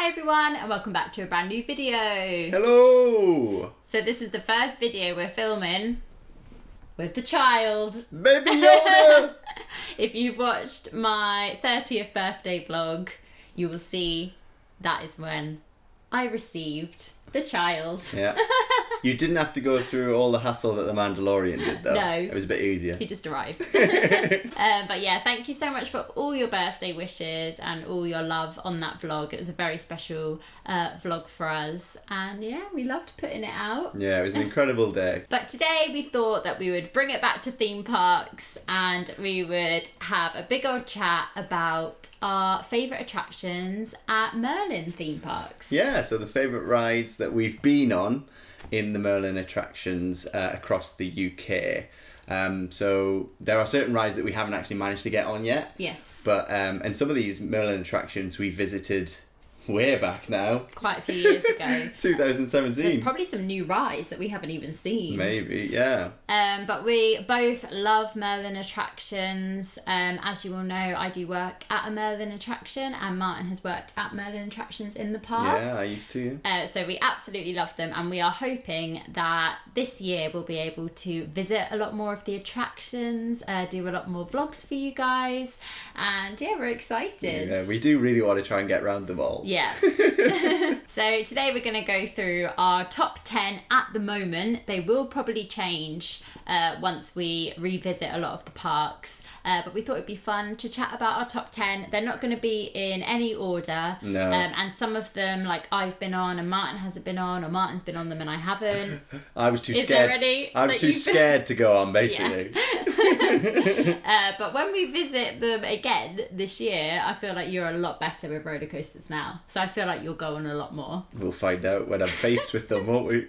Hi everyone and welcome back to a brand new video. Hello! So this is the first video we're filming with the child. Baby Yoda! If you've watched my 30th birthday vlog, you will see that is when I received the child. Yeah. You didn't have to go through all the hassle that the Mandalorian did though. No. It was a bit easier. He just arrived. But yeah, thank you so much for all your birthday wishes and all your love on that vlog. It was a very special vlog for us. And yeah, we loved putting it out. Yeah, it was an incredible day. But today we thought that we would bring it back to theme parks and we would have a big old chat about our favourite attractions at Merlin theme parks. Yeah, so the favourite rides that we've been on in the Merlin attractions across the UK. So there are certain rides that we haven't actually managed to get on yet. Yes. But and some of these Merlin attractions we visited way back now. Quite a few years ago. 2017. So there's probably some new rides that we haven't even seen. Maybe, yeah. But we both love Merlin attractions. As you all know, I do work at a Merlin attraction and Martin has worked at Merlin attractions in the past. Yeah, I used to. So we absolutely love them and we are hoping that this year we'll be able to visit a lot more of the attractions, do a lot more vlogs for you guys, and yeah, we're excited. Yeah, we do really want to try and get round them all. Yeah. So today we're going to go through our top 10 at the moment. They will probably change once we revisit a lot of the parks. But we thought it'd be fun to chat about our top 10. They're not going to be in any order. No. And some of them, like I've been on and Martin hasn't been on, or Martin's been on them and I haven't. I was too Is scared. there any I was that too you've- scared to go on, basically. But when we visit them again this year, I feel like you're a lot better with roller coasters now. So I feel like you'll go on a lot more. We'll find out when I'm faced with them, won't we?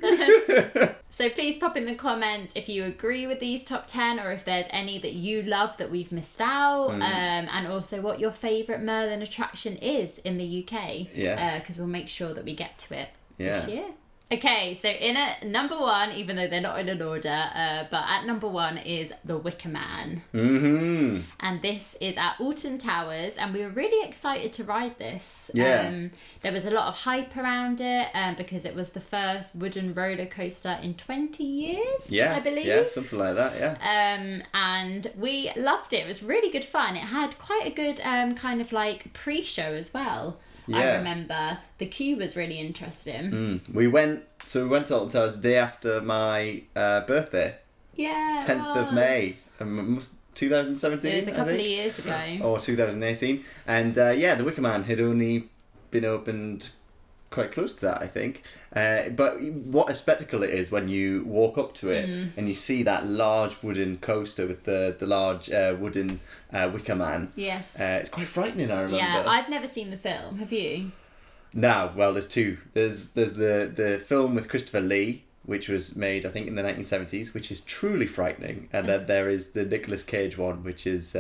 So please pop in the comments if you agree with these top 10 or if there's any that you love that we've missed out. And also what your favourite Merlin attraction is in the UK. Yeah. Because we'll make sure that we get to it Yeah. this year. Okay, so in at number one, even though they're not in an order, but at number one is the Wicker Man. Mm-hmm. And this is at Alton Towers, and we were really excited to ride this. Yeah. There was a lot of hype around it because it was the first wooden roller coaster in 20 years, Yeah. I believe. Yeah, something like that, yeah. And we loved it. It was really good fun. It had quite a good kind of like pre-show as well. I Yeah. remember the queue was really interesting. We went to Alton Towers the day after my birthday, Yeah, 10th of May, 2017, It was a couple I of think. years ago. Or 2018. And yeah, the Wicker Man had only been opened quite close to that, I think. But what a spectacle it is when you walk up to it and you see that large wooden coaster with the large wooden Wicker Man. Yes. It's quite frightening, I remember. Yeah, I've never seen the film. Have you? No, well, there's two. There's the film with Christopher Lee, which was made, I think, in the 1970s, which is truly frightening. And then there is the Nicolas Cage one, which is...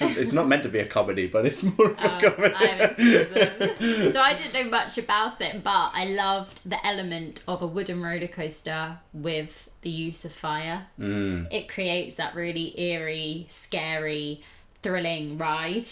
it's not meant to be a comedy, but it's more of a comedy. I haven't seen them. So I didn't know much about it, but I loved the element of a wooden roller coaster with the use of fire. It creates that really eerie, scary, thrilling ride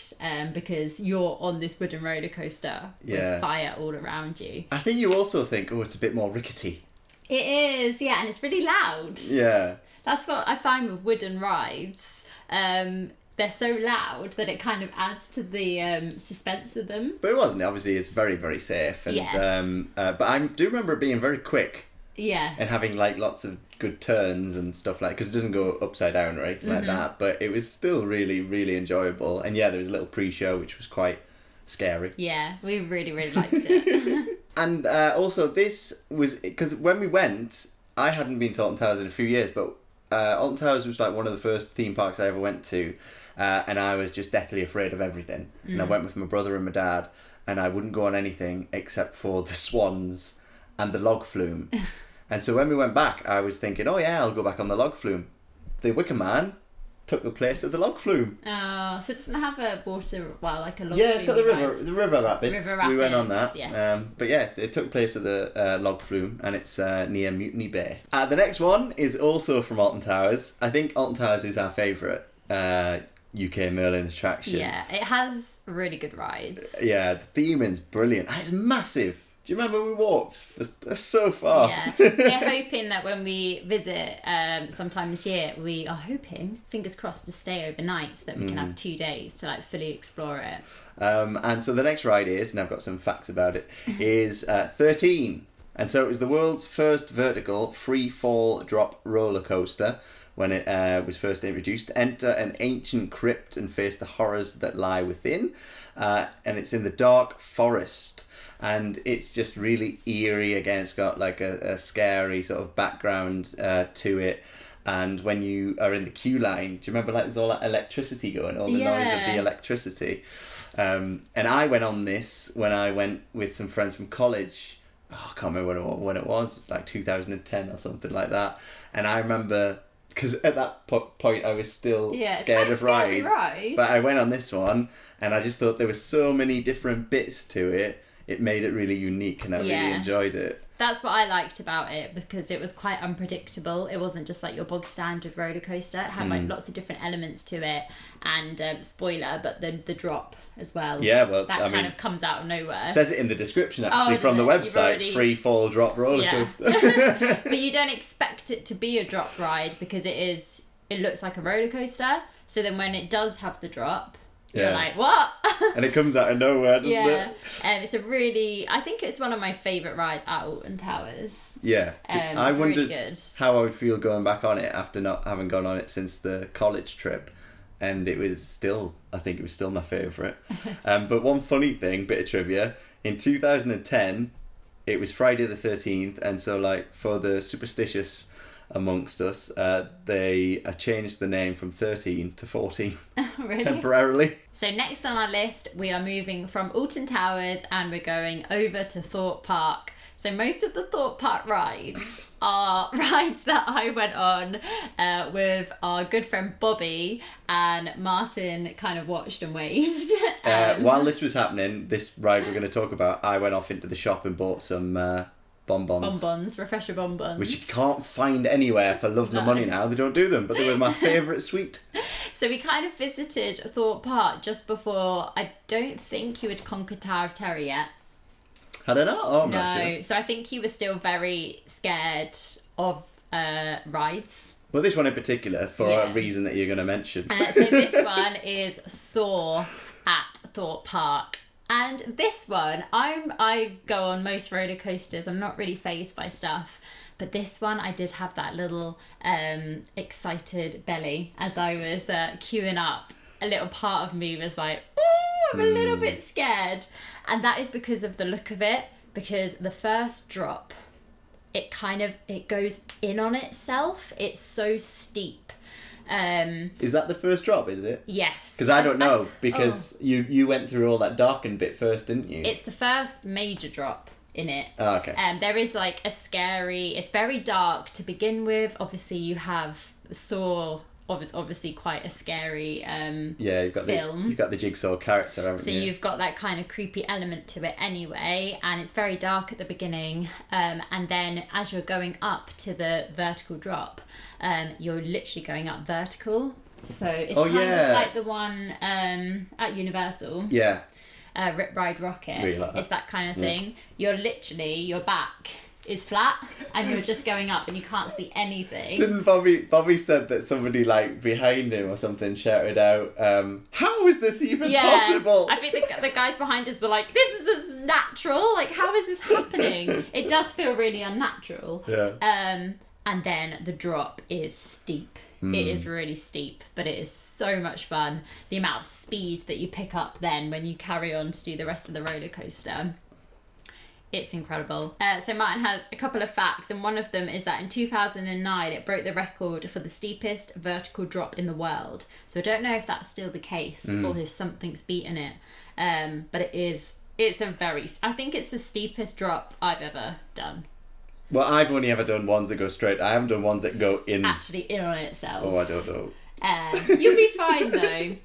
because you're on this wooden roller coaster with fire all around you. I think you also think, oh, it's a bit more rickety. It is, yeah, and it's really loud. Yeah. That's what I find with wooden rides. They're so loud that it kind of adds to the suspense of them. But it wasn't. Obviously, it's very, very safe. And, Yes. but I do remember it being very quick Yeah. and having like lots of good turns and stuff like, because it doesn't go upside down or anything like that. But it was still really, really enjoyable. And yeah, there was a little pre-show which was quite scary. Yeah, we really, really liked it. And also, this was because when we went, I hadn't been to Alton Towers in a few years, but Alton Towers was like one of the first theme parks I ever went to. And I was just deathly afraid of everything. And I went with my brother and my dad, and I wouldn't go on anything except for the swans and the log flume. And so when we went back, I was thinking, oh yeah, I'll go back on the log flume. The Wicker Man took the place of the log flume. Oh, so it doesn't have a water, well, like a log Yeah, it's got the flume river, ride. the river rapids. River We went on rapids, that. yes. But yeah, it took place of the log flume, and it's near Mutiny Bay. The next one is also from Alton Towers. I think Alton Towers is our favourite UK Merlin attraction. Yeah, it has really good rides. Yeah, the theming's brilliant. And it's massive. Do you remember we walked so far? Yeah, we're hoping that when we visit sometime this year, we are hoping, fingers crossed, to stay overnight so that we can have 2 days to like fully explore it. And so the next ride is, and I've got some facts about it, is 13. And so it was the world's first vertical free fall drop roller coaster when it was first introduced. Enter an ancient crypt and face the horrors that lie within. And it's in the dark forest. And it's just really eerie. Again, it's got like a scary sort of background to it. And when you are in the queue line, do you remember like there's all that electricity going, all the noise of the electricity? And I went on this when I went with some friends from college. Oh, I can't remember when it was, like 2010 or something like that. And I remember, because at that point I was still scared of rides. But I went on this one and I just thought there were so many different bits to it. It made it really unique and I really enjoyed it. That's what I liked about it, because it was quite unpredictable. It wasn't just like your bog standard roller coaster. It had like lots of different elements to it, and spoiler, but the drop as well. Yeah, well, that kind of comes out of nowhere. It says it in the description actually from the website. Free fall drop roller coaster. But you don't expect it to be a drop ride because it looks like a roller coaster. So then when it does have the drop, you're like, what? And it comes out of nowhere, doesn't it? It's I think it's one of my favourite rides at Alton Towers. Yeah. I wondered really how I would feel going back on it after not having gone on it since the college trip. And I think it was still my favourite. But one funny thing, bit of trivia, in 2010, it was Friday the 13th. And so like for the superstitious amongst us, they changed the name from 13 to 14 really? Temporarily. So next on our list, we are moving from Alton Towers and we're going over to Thorpe Park. So most of the Thorpe Park rides are rides that I went on with our good friend Bobby, and Martin kind of watched and waved. While this was happening, this ride we're going to talk about, I went off into the shop and bought some bonbons, refresher bonbons, which you can't find anywhere for love nor money now. They don't do them, but they were my favourite sweet. So we kind of visited Thorpe Park just before. I don't think you had conquered Tower of Terror yet. I don't know. Oh, I'm not sure. No, so I think you were still very scared of rides. Well, this one in particular, for a reason that you're going to mention. So this one is Saw at Thorpe Park. And this one, I go on most roller coasters. I'm not really fazed by stuff. But this one, I did have that little excited belly as I was queuing up. A little part of me was like, oh, I'm a little bit scared. And that is because of the look of it. Because the first drop, it goes in on itself. It's so steep. Is that the first drop, is it? Yes. Because I don't know, because you went through all that darkened bit first, didn't you? It's the first major drop in it. Oh, okay. There is like it's very dark to begin with. Obviously you have Saw, obviously quite a scary you've got film. You've got the Jigsaw character, haven't so you? So you've got that kind of creepy element to it anyway, and it's very dark at the beginning, and then as you're going up to the vertical drop, you're literally going up vertical. So it's kind of like the one at Universal. Yeah. Rip Ride Rocket. Really like that. It's that kind of thing. You're literally, your back is flat and you're just going up and you can't see anything. Didn't Bobby said that somebody like behind him or something shouted out, how is this even possible? I think the guys behind us were like, this is natural, like how is this happening? It does feel really unnatural. Yeah. And then the drop is steep. It is really steep, but it is so much fun. The amount of speed that you pick up then when you carry on to do the rest of the roller coaster. It's incredible. So Martin has a couple of facts, and one of them is that in 2009 it broke the record for the steepest vertical drop in the world. So I don't know if that's still the case or if something's beaten it. But I think it's the steepest drop I've ever done. Well, I've only ever done ones that go straight. I haven't done ones that go in. Actually in on itself. Oh, I don't know. You'll be fine though.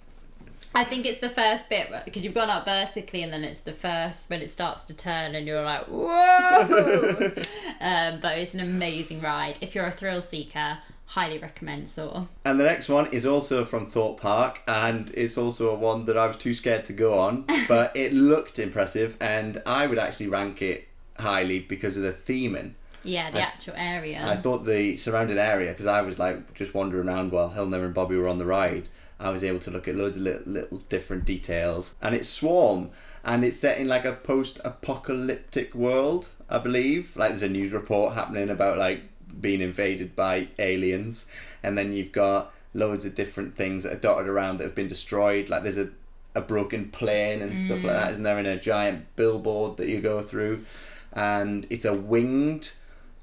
I think it's the first bit because you've gone up vertically, and then it's the first when it starts to turn and you're like, whoa! But it's an amazing ride. If you're a thrill seeker, highly recommend Soar. And the next one is also from Thorpe Park, and it's also a one that I was too scared to go on, but it looked impressive, and I would actually rank it highly because of the theming. Yeah, the actual area. I thought the surrounding area, because I was like just wandering around while Hilner and Bobby were on the ride, I was able to look at loads of little different details. And it's Swarm, and it's set in like a post-apocalyptic world, I believe. Like there's a news report happening about like being invaded by aliens, and then you've got loads of different things that are dotted around that have been destroyed. Like there's a broken plane and stuff like that, isn't there, in a giant billboard that you go through. And it's a winged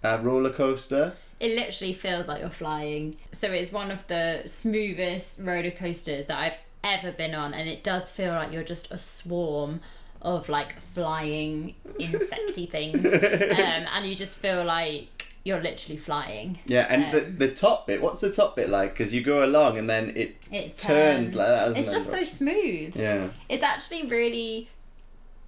roller coaster. It literally feels like you're flying. So it's one of the smoothest roller coasters that I've ever been on, and it does feel like you're just a swarm of like flying insecty things, and you just feel like you're literally flying. Yeah, and the top bit, what's the top bit like? Because you go along and then it turns like that, doesn't it? It's just so smooth. Yeah. It's actually really...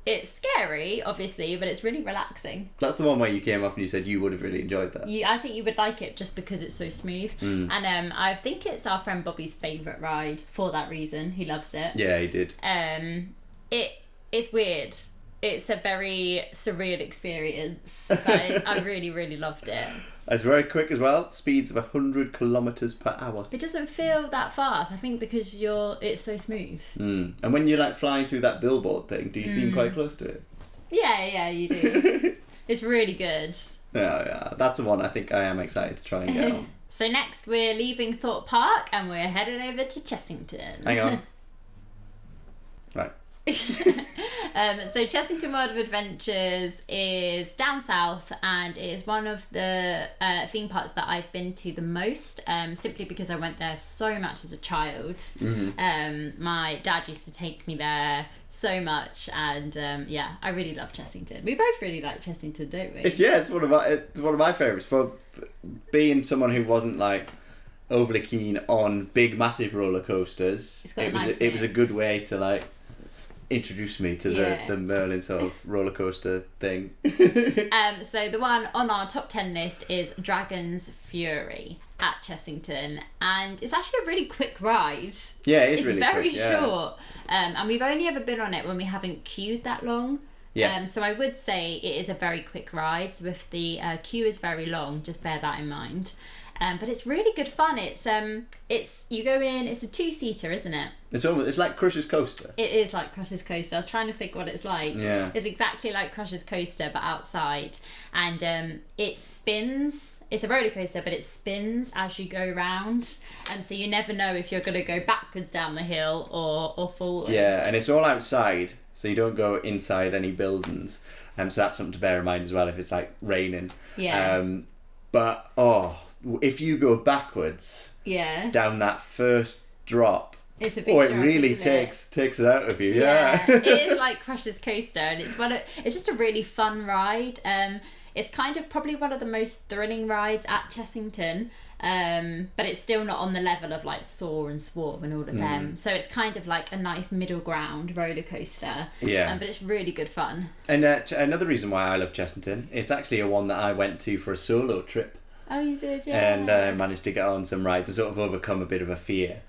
It's scary, obviously, but it's really relaxing. That's the one where you came off and you said you would have really enjoyed that. I think you would like it just because it's so smooth. And I think it's our friend Bobby's favourite ride for that reason. He loves it. Yeah, he did. It's weird. It's a very surreal experience. But I really, really loved it. It's very quick as well. Speeds of 100 kilometres per hour. It doesn't feel that fast, I think, because it's so smooth. And when you're like flying through that billboard thing, do you seem quite close to it? Yeah, you do. It's really good. Yeah, that's the one I think I am excited to try and get on. So next we're leaving Thorpe Park and we're heading over to Chessington. Hang on. Right. So Chessington World of Adventures is down south, and it is one of the theme parks that I've been to the most, simply because I went there so much as a child. My dad used to take me there so much, and I really love Chessington. We both really like Chessington, don't we? It's one of my favourites. For being someone who wasn't like overly keen on big massive roller coasters, it was a good way to like introduce me to the Merlin sort of roller coaster thing. So the one on our top 10 list is Dragon's Fury at Chessington, and it's actually a really quick ride. Yeah, it's really very quick, yeah. short, and we've only ever been on it when we haven't queued that long. Yeah. So I would say it is a very quick ride. So if the queue is very long, just bear that in mind. But it's really good fun. It's you go in. It's a 2-seater, isn't it? It's like Crusher's Coaster. It is like Crusher's Coaster. I was trying to think what it's like. Yeah. It's exactly like Crusher's Coaster, but outside, and it spins. It's a roller coaster, but it spins as you go round, and so you never know if you're going to go backwards down the hill or forwards. Yeah, and it's all outside, so you don't go inside any buildings. So that's something to bear in mind as well if it's like raining. Yeah. But if you go backwards, down that first drop, it's a big drop, it really takes it out of you. Yeah. It is like Crusher's Coaster, and it's just a really fun ride. It's kind of probably one of the most thrilling rides at Chessington, but it's still not on the level of like Soar and Swarm and all of them. So it's kind of like a nice middle ground roller coaster. Yeah. But it's really good fun. And another reson why I love Chessington, it's actually a one that I went to for a solo trip. Oh, you did, yeah. And managed to get on some rides to sort of overcome a bit of a fear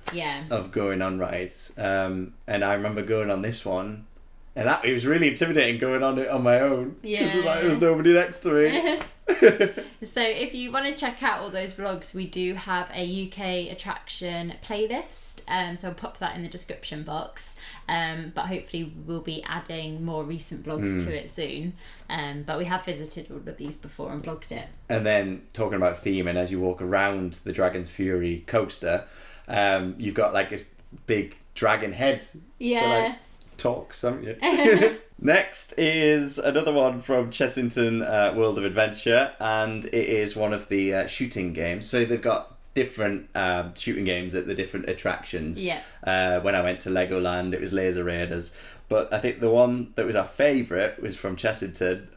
of going on rides. And I remember going on this one, and it was really intimidating going on it on my own. Because there was nobody next to me. So if you want to check out all those vlogs, we do have a UK attraction playlist. So I'll pop that in the description box. But hopefully we'll be adding more recent vlogs to it soon. But we have visited all of these before and vlogged it. And then talking about theme, and as you walk around the Dragon's Fury coaster, you've got like a big dragon head. Yeah. For, like, talks, haven't you? Next is another one from Chessington World of Adventure, and it is one of the shooting games. So they've got different shooting games at the different attractions. Yeah. When I went to Legoland, it was Laser Raiders, but I think the one that was our favourite was from Chessington.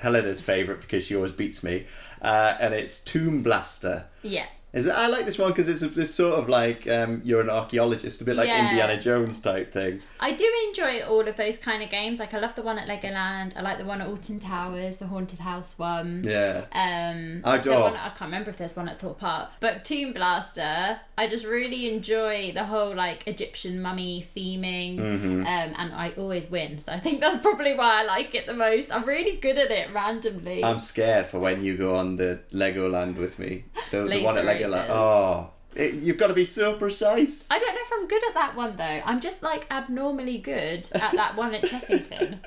Helena's favourite because she always beats me, and it's Tomb Blaster. Yeah. I like this one because it's sort of like you're an archaeologist, a bit like Indiana Jones type thing. I do enjoy all of those kind of games. Like I love the one at Legoland. I like the one at Alton Towers, the haunted house one. Yeah. I can't remember if there's one at Thorpe Park. But Tomb Blaster, I just really enjoy the whole like Egyptian mummy theming. And I always win, so I think that's probably why I like it the most. I'm really good at it randomly. I'm scared for when you go on the Legoland with me. The one at Legoland. You've got to be so precise. I don't know if I'm good at that one though. I'm just like abnormally good at that one at Chessington.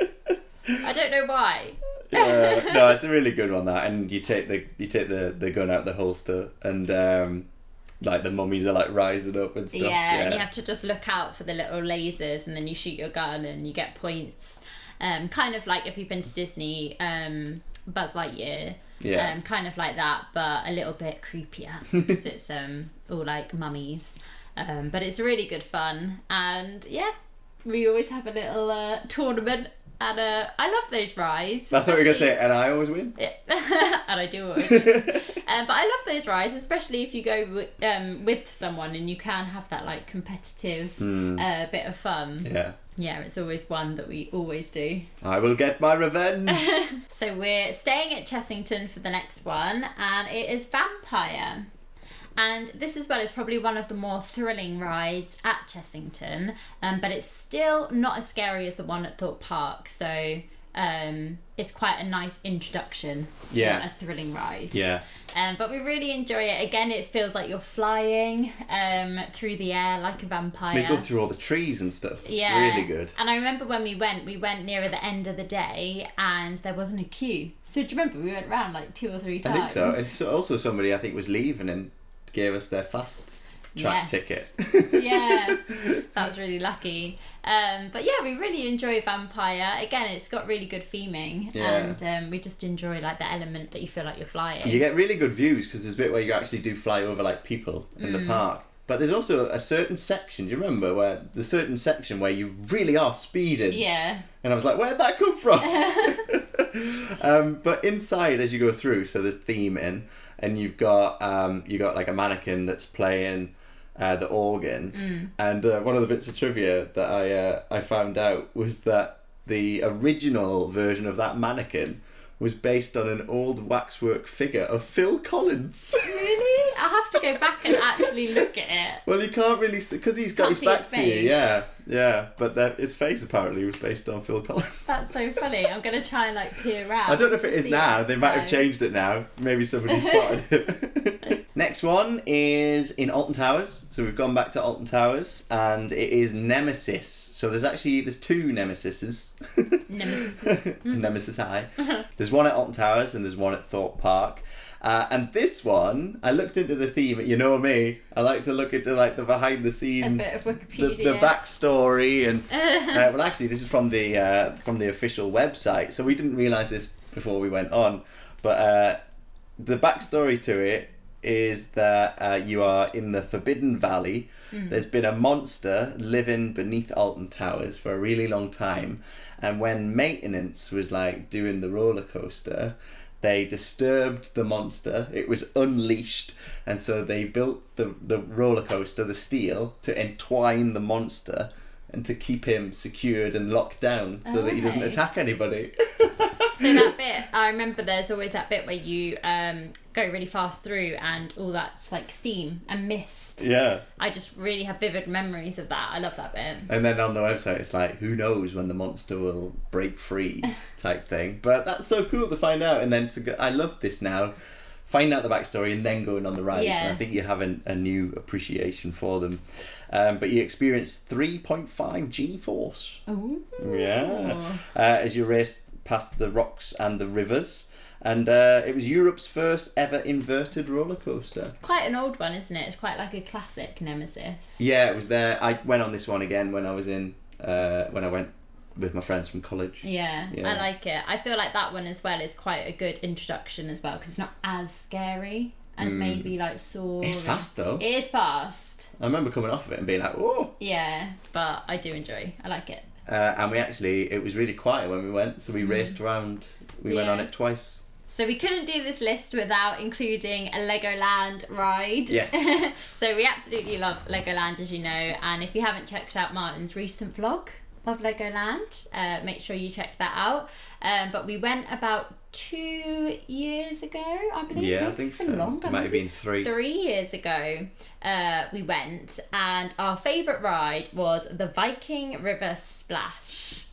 I don't know why. No, it's a really good one, that. And you take the gun out the holster, and like the mummies are like rising up and stuff. Yeah, and you have to just look out for the little lasers, and then you shoot your gun and you get points. Kind of like if you've been to Disney, Buzz Lightyear. Yeah. Kind of like that, but a little bit creepier because it's all like mummies. But it's really good fun, and yeah, we always have a little tournament. And I love those rides. I thought you were going to say, and I always win. Yeah. And I do always win. But I love those rides, especially if you go with someone and you can have that like competitive bit of fun. Yeah. Yeah, it's always one that we always do. I will get my revenge. So we're staying at Chessington for the next one, and it is Vampire. And this as well is probably one of the more thrilling rides at Chessington, but it's still not as scary as the one at Thorpe Park. So it's quite a nice introduction to a thrilling ride. Yeah. But we really enjoy it. Again, it feels like you're flying through the air like a vampire. We go through all the trees and stuff. It's really good. And I remember when we went nearer the end of the day and there wasn't a queue. So do you remember we went around like 2 or 3 times? I think so. It's also somebody I think was leaving and gave us their fast track ticket. Yeah, that was really lucky. But yeah, we really enjoy Vampire. Again, it's got really good theming, and we just enjoy like the element that you feel like you're flying. You get really good views because there's a bit where you actually do fly over like people in the park. But there's also a certain section, do you remember, where the certain section where you really are speeding? Yeah. And I was like, where'd that come from? But inside as you go through, so there's theming, and you've got like a mannequin that's playing the organ. And one of the bits of trivia that I found out was that the original version of that mannequin was based on an old waxwork figure of Phil Collins. Really? I have to go back and actually look at it. Well, you can't really see because he's got his back to you. Yeah. But his face apparently was based on Phil Collins. That's so funny. I'm gonna try and like peer out. I don't know if it is now. They might have changed it now. Maybe somebody spotted it. Next one is in Alton Towers. So we've gone back to Alton Towers, and it is Nemesis. So there's 2 Nemesises. Nemesis High. There's one at Alton Towers and there's one at Thorpe Park. And this one, I looked into the theme. You know me, I like to look into like the behind the scenes, a bit of Wikipedia, the backstory, and well, actually, this is from the official website. So we didn't realise this before we went on, but the backstory to it is that you are in the Forbidden Valley. There's been a monster living beneath Alton Towers for a really long time, and when maintenance was like doing the roller coaster, they disturbed the monster. It was unleashed, and so they built the roller coaster, the steel, to entwine the monster and to keep him secured and locked down so that he doesn't attack anybody. So that bit, I remember there's always that bit where you go really fast through and all that's like steam and mist. Yeah. I just really have vivid memories of that. I love that bit. And then on the website it's like, who knows when the monster will break free type thing. But that's so cool to find out, and then to go, I love this now. Find out the backstory and then going on the rides. Yeah. And I think you have a new appreciation for them. But you experience 3.5 G-force. Ooh. Yeah. As you race past the rocks and the rivers. And it was Europe's first ever inverted roller coaster. Quite an old one, isn't it? It's quite like a classic Nemesis. Yeah, it was there. I went on this one again when I was when I went with my friends from college. Yeah, I like it. I feel like that one as well is quite a good introduction as well, because it's not as scary as maybe like Saw. It's fast though. It is fast. I remember coming off of it and being like, oh. Yeah, but I do enjoy. I like it. And it was really quiet when we went, so we raced around. We went on it twice. So we couldn't do this list without including a Legoland ride. Yes. So we absolutely love Legoland, as you know. And if you haven't checked out Martin's recent vlog of Legoland, make sure you check that out. But we went about 2 years ago, I believe. Yeah, I think so. Longer, might have been 3. 3 years ago, we went, and our favourite ride was the Viking River Splash.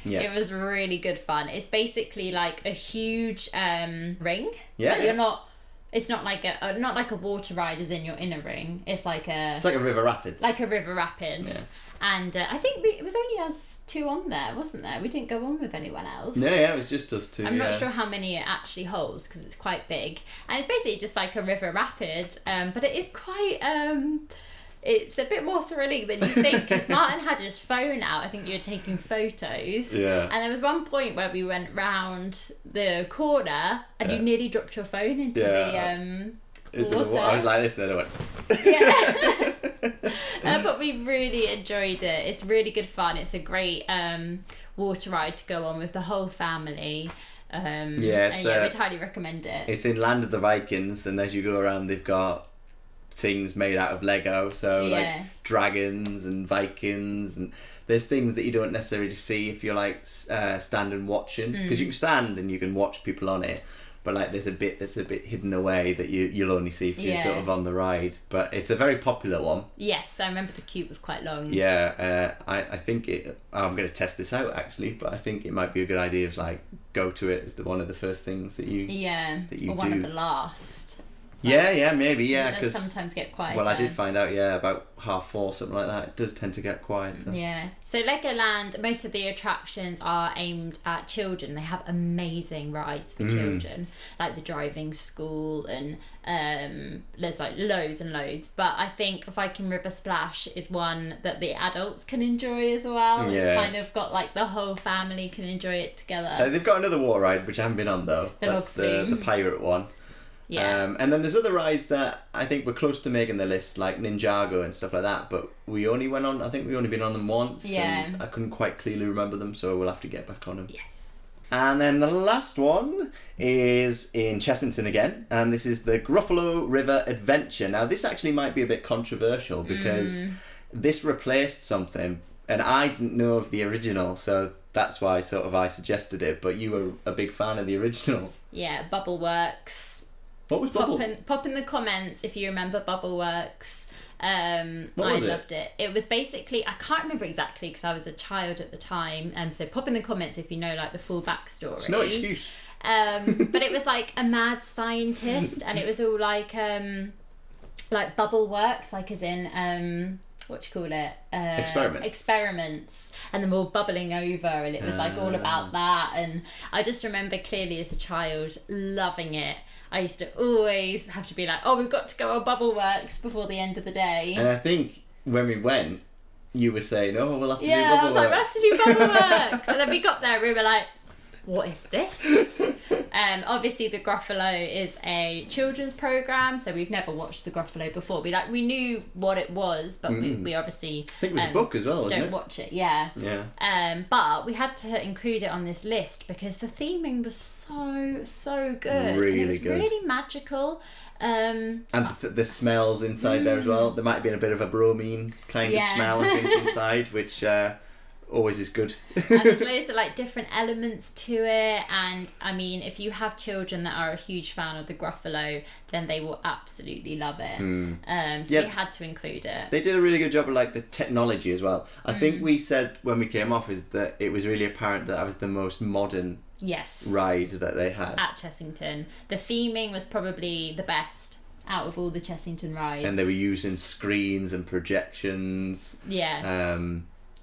Yeah. It was really good fun. It's basically like a huge ring. Yeah. But you're not. It's not like a water ride as in you're in a ring. It's like a river rapids. Like a river rapid. Yeah. And I think it was only us 2 on there, wasn't there? We didn't go on with anyone else. No, yeah, it was just us 2. I'm not sure how many it actually holds because it's quite big. And it's basically just like a river rapid, but it is quite... it's a bit more thrilling than you think because Martin had his phone out. I think you were taking photos. Yeah. And there was one point where we went round the corner and you nearly dropped your phone into the... water. I was like this, then I went. Yeah. But we really enjoyed it. It's really good fun. It's a great water ride to go on with the whole family. We'd highly recommend it. It's in Land of the Vikings, and as you go around, they've got things made out of Lego, so like dragons and Vikings, and there's things that you don't necessarily see if you're like standing watching, because you can stand and you can watch people on it. But like there's a bit that's a bit hidden away that you'll only see if you're sort of on the ride. But it's a very popular one. Yes, I remember the queue was quite long. Yeah, I think I'm going to test this out actually, but I think it might be a good idea to like go to it as one of the first things that you or one of the last. Yeah, maybe, yeah. It does sometimes get quieter. Well, I did find out, about 4:30, something like that. It does tend to get quieter. Yeah. So Legoland, most of the attractions are aimed at children. They have amazing rides for children, like the driving school, and there's like loads and loads. But I think Viking River Splash is one that the adults can enjoy as well. Yeah. It's kind of got like the whole family can enjoy it together. They've got another water ride, which I haven't been on though. That's the pirate one. Yeah. And then there's other rides that I think were close to making the list, like Ninjago and stuff like that, but we only been on them once, and I couldn't quite clearly remember them, so we'll have to get back on them. Yes. And then the last one is in Chessington again, and this is the Gruffalo River Adventure. Now, this actually might be a bit controversial, because this replaced something, and I didn't know of the original, so that's why I suggested it, but you were a big fan of the original. Yeah, Bubbleworks. What was Bubble? Pop in the comments if you remember Bubbleworks. I loved it. It was basically, I can't remember exactly because I was a child at the time. So pop in the comments if you know like the full backstory. It's no excuse. But it was like a mad scientist, and it was all like Bubbleworks, like as in what do you call it? Experiments, and them all bubbling over, and it was like all about that. And I just remember clearly as a child loving it. I used to always have to be like, oh, we've got to go on Bubbleworks before the end of the day. And I think when we went, you were saying, oh, we'll have to do Bubbleworks. Yeah, I was like, we'll have to do Bubbleworks. And then we got there, we were like, what is this? Obviously, the Gruffalo is a children's programme, so we've never watched the Gruffalo before. We knew what it was, but we obviously... I think it was a book as well, wasn't it? Don't watch it, yeah. But we had to include it on this list because the theming was so good. Really and it was good. Really magical. And the smells inside there as well. There might have been a bit of a bromine kind of smell, I think, inside, which... always is good. And there's loads of like different elements to it, and I mean, if you have children that are a huge fan of the Gruffalo, then they will absolutely love it. So you had to include it. They did a really good job of like the technology as well. I think we said when we came off is that it was really apparent that was the most modern ride that they had at Chessington. The theming was probably the best out of all the Chessington rides, and they were using screens and projections.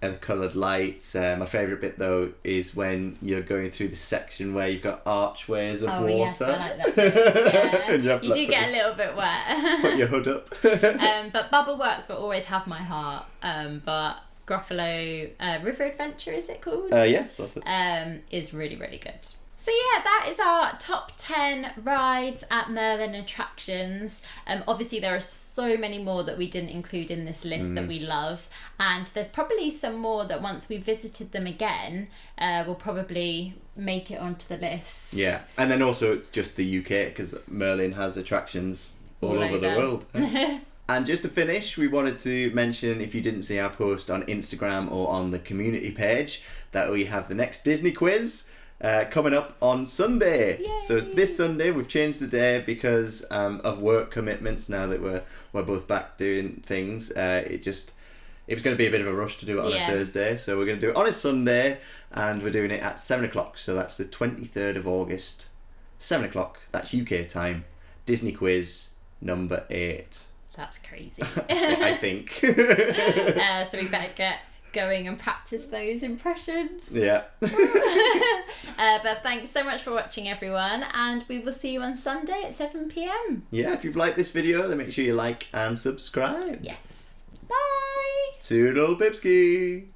And coloured lights. My favourite bit though is when you're going through the section where you've got archways of water. Yes, I like that bit. Yeah. you do get a little bit wet. Put your hood up. But Bubbleworks will always have my heart. But Gruffalo River Adventure, is it called? Yes, that's it. Is really, really good. So yeah, that is our top 10 rides at Merlin attractions. Obviously there are so many more that we didn't include in this list that we love, and there's probably some more that once we visited them again, we'll probably make it onto the list. Yeah, and then also it's just the UK, because Merlin has attractions all over the world. And just to finish, we wanted to mention, if you didn't see our post on Instagram or on the community page, that we have the next Disney quiz coming up on Sunday. Yay. So it's this Sunday. We've changed the day because of work commitments. Now that we're both back doing things, it was going to be a bit of a rush to do it on a Thursday, so we're going to do it on a Sunday, and we're doing it at 7 o'clock. So that's the 23rd of August, 7 o'clock. That's UK time. Disney quiz number 8. That's crazy. I think. So we better get going and practice those impressions. Yeah. But thanks so much for watching, everyone, and we will see you on Sunday at 7 p.m. Yeah, if you've liked this video, then make sure you like and subscribe. Yes. Bye. Toodle Pipski.